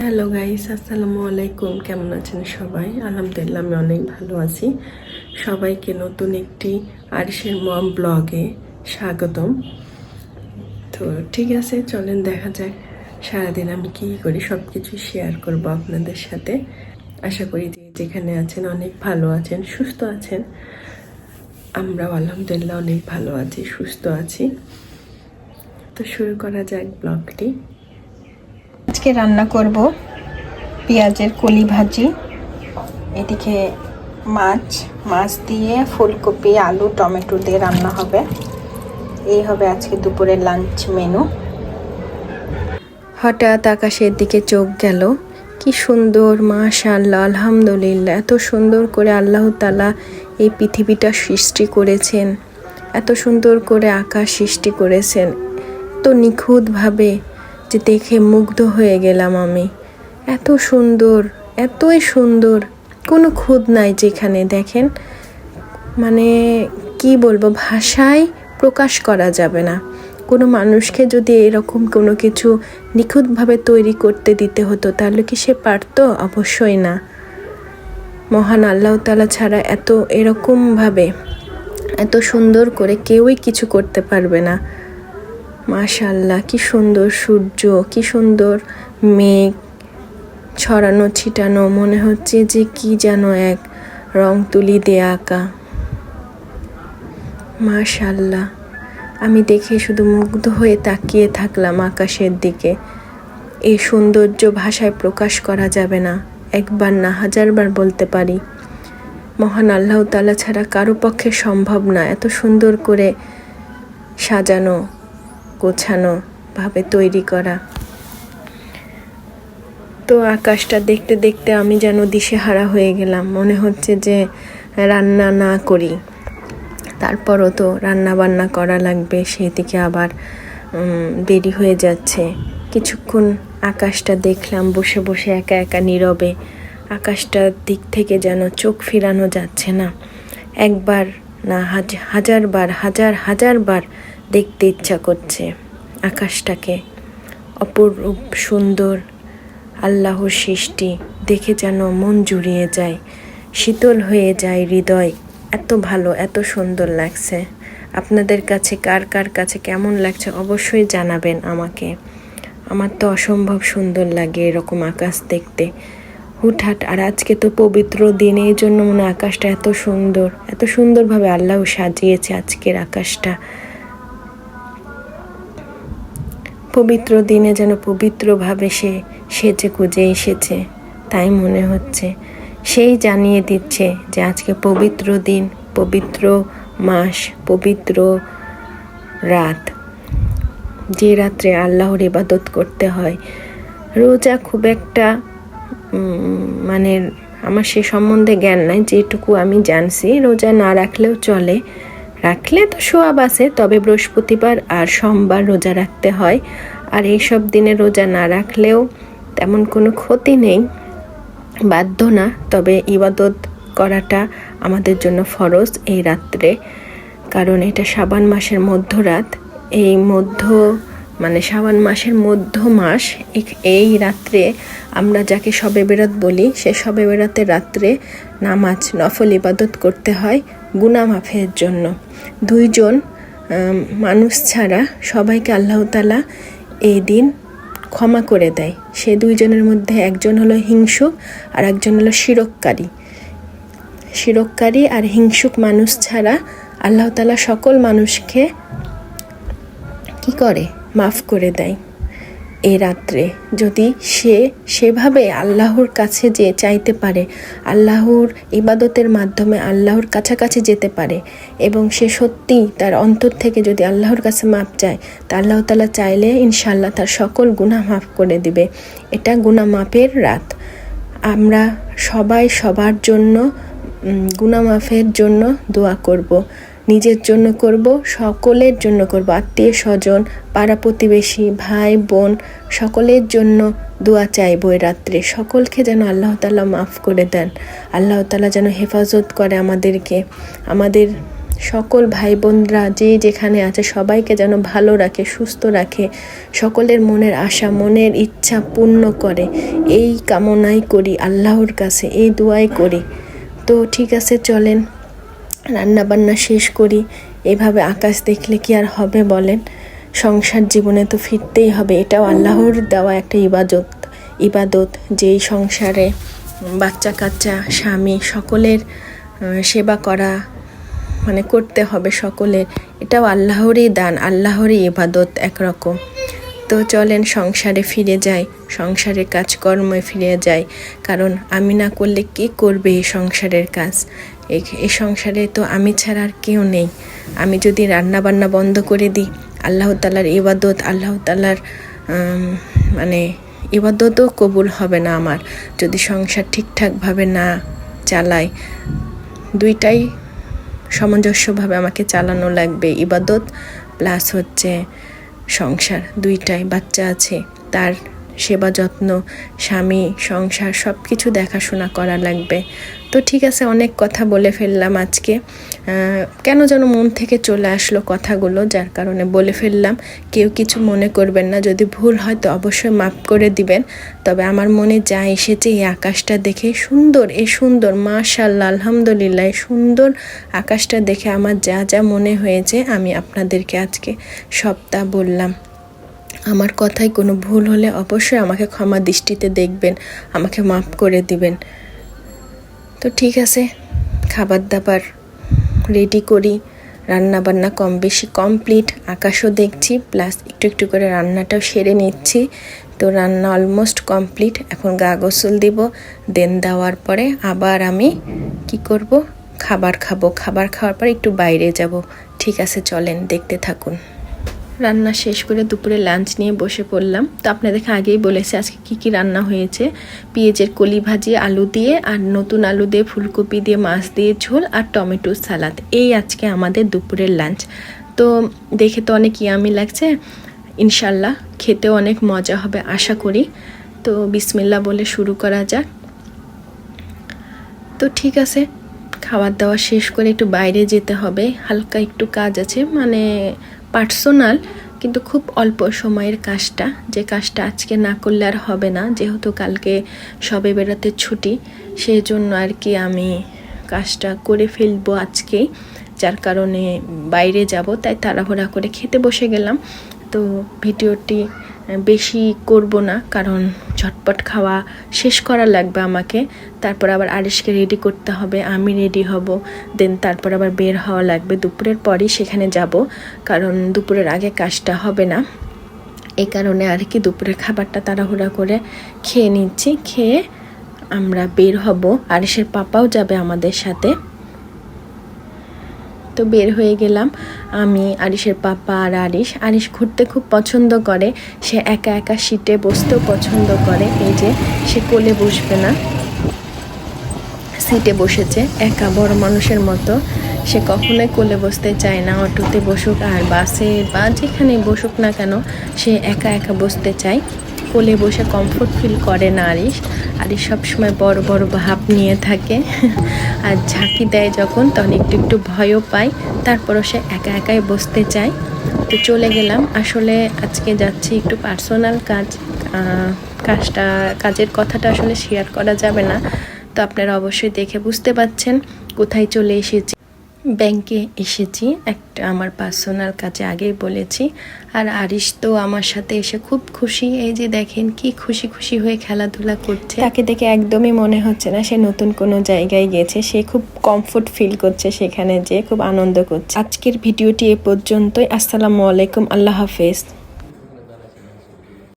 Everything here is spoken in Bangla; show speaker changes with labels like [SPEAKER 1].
[SPEAKER 1] হ্যালো গাইস, আসসালামু আলাইকুম। কেমন আছেন সবাই? আলহামদুলিল্লাহ আমি অনেক ভালো আছি। সবাইকে নতুন একটি আরিশের মম ব্লগে স্বাগতম। তো ঠিক আছে, চলেন দেখা যাক সারাদিন আমি কী করি। সব কিছু শেয়ার করব আপনাদের সাথে। আশা করি যে যেখানে আছেন অনেক ভালো আছেন, সুস্থ আছেন। আমরাও আলহামদুলিল্লাহ অনেক ভালো আছি, সুস্থ আছি। তো শুরু করা যাক ব্লগটি।
[SPEAKER 2] আজকে রান্না করব পেঁয়াজের কলি ভাজি। এদিকে মাছ দিয়ে ফুলকপি, আলু, টমেটো দিয়ে রান্না হবে। এই হবে আজকে দুপুরের লাঞ্চ মেনু। হঠাৎ আকাশের দিকে চোখ গেল, কি সুন্দর, মাশাআল্লাহ, আলহামদুলিল্লাহ। এত সুন্দর করে আল্লাহ তাআলা এই পৃথিবীটা সৃষ্টি করেছেন, এত সুন্দর করে আকাশ সৃষ্টি করেছেন, এত নিখুঁতভাবে যে দেখে মুগ্ধ হয়ে গেলাম আমি। এত সুন্দর, এতই সুন্দর, কোনো খুঁত নাই যেখানে। দেখেন, মানে কি বলবো, ভাষায় প্রকাশ করা যাবে না। কোনো মানুষকে যদি এরকম কোনো কিছু নিখুঁতভাবে তৈরি করতে দিতে হতো, তাহলে কি সে পারতো? অবশ্যই না। মহান আল্লাহ তাআলা ছাড়া এরকমভাবে এত সুন্দর করে কেউই কিছু করতে পারবে না। মাশাআল্লাহ, কি সুন্দর সূর্য, কি সুন্দর মেঘ ছড়ানো ছিটানো, মনে হচ্ছে যে কি যেন এক রং তুলি দিয়ে আঁকা। মাশাআল্লাহ, আমি দেখে শুধু মুগ্ধ হয়ে তাকিয়ে থাকলাম আকাশের দিকে। এই সৌন্দর্য ভাষায় প্রকাশ করা যাবে না, একবার না হাজারবার বলতে পারি। মহান আল্লাহ তাআলা ছাড়া কারো পক্ষে সম্ভব না এত সুন্দর করে সাজানো গোছানো ভাবে তৈরি করা। তো আকাশটা দেখতে দেখতে আমি যেন দিশেহারা হয়ে গেলাম। মনে হচ্ছে যে রান্না না করি, তারপরও তো রান্না বান্না করা লাগবে, সেদিকে আবার দেরি হয়ে যাচ্ছে। কিছুক্ষণ আকাশটা দেখলাম বসে বসে একা একা নীরবে। আকাশটার দিক থেকে যেন চোখ ফিরানো যাচ্ছে না। একবার না হাজারবার দেখতে ইচ্ছা করছে আকাশটাকে। অপরূপ সুন্দর আল্লাহর সৃষ্টি দেখে যেন মন জুড়িয়ে যায়, শীতল হয়ে যায় হৃদয়। এত ভালো, এত সুন্দর লাগছে। আপনাদের কাছে কার কাছে কেমন লাগছে অবশ্যই জানাবেন আমাকে। আমার তো অসম্ভব সুন্দর লাগে এরকম আকাশ দেখতে হুটহাট। আর আজকে তো পবিত্র দিন, এই জন্য মনে আকাশটা এত সুন্দরভাবে আল্লাহ সাজিয়েছে আজকের আকাশটা। পবিত্র দিনে যেন পবিত্রভাবে সে সেজে গুজে এসেছে, তাই মনে হচ্ছে। সেই জানিয়ে দিচ্ছে যে আজকে পবিত্র দিন, পবিত্র মাস, পবিত্র রাত, যে রাত্রে আল্লাহর ইবাদত করতে হয়। রোজা খুব একটা মানে আমার সে সম্বন্ধে জ্ঞান নাই, যেটুকু আমি জানছি রোজা না রাখলেও চলে, রাখলে তো সোয়াব আছে। তবে বৃহস্পতিবার আর সোমবার রোজা রাখতে হয়। আর এইসব দিনে রোজা না রাখলেও তেমন কোনো ক্ষতি নেই, বাধ্য না। তবে ইবাদত করাটা আমাদের জন্য ফরজ এই রাত্রে, কারণ এটা শাবান মাসের মধ্যরাত। এই শাবান মাসের মধ্য মাস। এই রাত্রে আমরা যাকে শবে বেরাত বলি, সে শবে বেরাতের রাত্রে নামাজ নফল ইবাদত করতে হয় গুনাহ মাফের জন্য। দুইজন মানুষ ছাড়া সবাইকে আল্লাহ তাআলা এই দিন ক্ষমা করে দেয়। সে দুইজনের মধ্যে একজন হলো হিংসুক আর একজন হলো শিরককারী আর হিংসুক মানুষ ছাড়া আল্লাহ তাআলা সকল মানুষকে কি করে, মাফ করে দেয় এই রাত্রে। যদি সে সেভাবে আল্লাহর কাছে যে চাইতে পারে, আল্লাহর ইবাদতের মাধ্যমে আল্লাহর কাছাকাছি যেতে পারে, এবং সে সত্যি তার অন্তর থেকে যদি আল্লাহর কাছে মাপ চায়, তা আল্লাহ তাআলা চাইলে ইনশাআল্লাহ তার সকল গুনাহ মাফ করে দিবে। এটা গুনাহ মাফের রাত। আমরা সবাই সবার জন্য গুনাহ মাফের জন্য দোয়া করব, নিজের জন্য করব, সকলের জন্য করব, আত্মীয় স্বজন, পাড়া প্রতিবেশী, ভাই বোন, সকলের জন্য দোয়া চাইব এই রাত্রে। সকলকে যেন আল্লাহ তাআলা মাফ করে দেন, আল্লাহ তাআলা যেন হেফাজত করে আমাদেরকে, আমাদের সকল ভাই বোনরা যে যেখানে আছে সবাইকে যেন ভালো রাখে, সুস্থ রাখে, সকলের মনের আশা মনের ইচ্ছা পূর্ণ করে, এই কামনাই করি আল্লাহর কাছে, এই দোয়াই করি। তো ঠিক আছে, চলেন রান্না বান্না শেষ করি। এভাবে আকাশ দেখলে কি আর হবে বলেন? সংসার জীবনে তো ফিরতেই হবে, এটাও আল্লাহর দেওয়া একটা ইবাদত, যেই সংসারে বাচ্চা কাচ্চা স্বামী সকলের সেবা করা মানে করতে হবে সকলের, এটাও আল্লাহরই দান, আল্লাহরই ইবাদত একরকম। তো চলেন সংসারে ফিরে যাই, সংসারের কাজকর্মে ফিরে যাই, কারণ আমি না করলে কে করবে এই সংসারের কাজ? এই সংসারে তো আমি ছাড়া আর কেউ নেই। আমি যদি রান্না বান্না বন্ধ করে দিই, আল্লাহ তাআলার ইবাদত, আল্লাহ তাআলার মানে ইবাদতও কবুল হবে না আমার, যদি সংসার ঠিকঠাকভাবে না চালাই। দুইটাই সামঞ্জস্যভাবে আমাকে চালানো লাগবে, ইবাদত প্লাস হচ্ছে সংসার, দুইটাই। বাচ্চা আছে, তার সেবা যত্ন, স্বামী, সংসার সব কিছু দেখাশোনা করা লাগবে। তো ঠিক আছে, অনেক কথা বলে ফেললাম আজকে, কেন যেন মন থেকে চলে আসলো কথাগুলো, যার কারণে বলে ফেললাম। কেউ কিছু মনে করবেন না, যদি ভুল হয় তো অবশ্যই মাফ করে দিবেন। তবে আমার মনে যা এসেছে এই আকাশটা দেখে, সুন্দর মাশাআল্লাহ আলহামদুলিল্লাহ, সুন্দর আকাশটা দেখে আমার যা যা মনে হয়েছে আমি আপনাদেরকে আজকে সবটা বললাম। আমার কথায় কোনো ভুল হলে অবশ্যই আমাকে ক্ষমা দৃষ্টিতে দেখবেন, আমাকে মাফ করে দিবেন। তো ঠিক আছে, খাবার দাবার রেডি করি, রান্না বান্না কম বেশি কমপ্লিট, আকাশও দেখছি, প্লাস একটু একটু করে রান্নাটাও সেরে নিচ্ছি। তো রান্না অলমোস্ট কমপ্লিট, এখন গা গোসল দিব, দেন দেওয়ার পরে আবার আমি কি করব, খাবার খাবো, খাবার খাওয়ার পরে একটু বাইরে যাব। ঠিক আছে, চলেন দেখতে থাকুন। রান্না শেষ করে দুপুরে লাঞ্চ নিয়ে বসে পড়লাম। তো আপনাদেরকে আগেই বলেছি আজকে কি রান্না হয়েছে। পেঁয়াজের কলি ভাজি আলু দিয়ে, আর নতুন আলু দিয়ে, ফুলকপি দিয়ে, মাছ দিয়ে ঝোল, আর টমেটো সালাদ, এই আজকে আমাদের দুপুরের লাঞ্চ। তো দেখে তো অনেক ইয়ামি লাগছে, ইনশাল্লাহ খেতেও অনেক মজা হবে আশা করি। তো বিসমিল্লাহ বলে শুরু করা যাক। তো ঠিক আছে, খাবার দাওয়া শেষ করে একটু বাইরে যেতে হবে, হালকা একটু কাজ আছে, মানে পার্সোনাল, কিন্তু খুব অল্প সময়ের কাজটা, যে কাজটা আজকে না করলে আর হবে না, যেহেতু কালকে সবে বেড়াতে ছুটি, সেই জন্য আর কি আমি কাজটা করে ফেলবো আজকেই, যার কারণে বাইরে যাব, তাই তাড়াহুড়া করে খেতে বসে গেলাম। তো ভিডিওটি বেশি করব না, কারণ ঝটপট খাওয়া শেষ করা লাগবে আমাকে, তারপর আবার আরিশকে রেডি করতে হবে, আমি রেডি হব, দেন তারপর আবার বের হওয়া লাগবে, দুপুরের পরই সেখানে যাব, কারণ দুপুরের আগে কাজটা হবে না। এই কারণে আর কি দুপুরের খাবারটা তাড়াহুড়া করে খেয়ে নিচ্ছি, খেয়ে আমরা বের হব, আরিশের পাপাও যাবে আমাদের সাথে। তো বের হয়ে গেলাম আমি, আরিশের পাপা আর আরিশ ঘুরতে খুব পছন্দ করে, সে একা একা সিটে বসতেও পছন্দ করে। এই যে সে কোলে বসবে না, সিটে বসেছে একা, বড় মানুষের মতো, সে কখনোই কোলে বসতে চায় না, অটোতে বসুক আর বাসে বা যেখানে বসুক না কেন সে একা একা বসতে চায়, কোলে বসে কমফোর্ট ফিল করে না আরিশ সবসময় বড় বড় ভাব নিয়ে থাকে আর ঝাঁকি দেয় যখন, তখন একটু ভয়ও পায়, তারপরও সে একা একাই বসতে চায়। তো চলে গেলাম, আসলে আজকে যাচ্ছি একটু পার্সোনাল কাজের কথাটা আসলে শেয়ার করা যাবে না, তো আপনারা অবশ্যই দেখে বুঝতে পারছেন কোথায় চলে এসেছি। ব্যাংকে এসেছি একটা আমার পার্সোনাল কাজে, আগেই বলেছি। আর আরিশ তো আমার সাথে এসে খুব খুশি, এই যে দেখেন কি খুশি খুশি হয়ে খেলাধুলা করছে, তাকে দেখে একদমই মনে হচ্ছে না সে নতুন কোনো জায়গায় গেছে, সে খুব কমফোর্ট ফিল করছে সেখানে, যে খুব আনন্দ করছে। আজকের ভিডিওটি এ পর্যন্তই, আসসালামু আলাইকুম, আল্লাহ হাফেজ।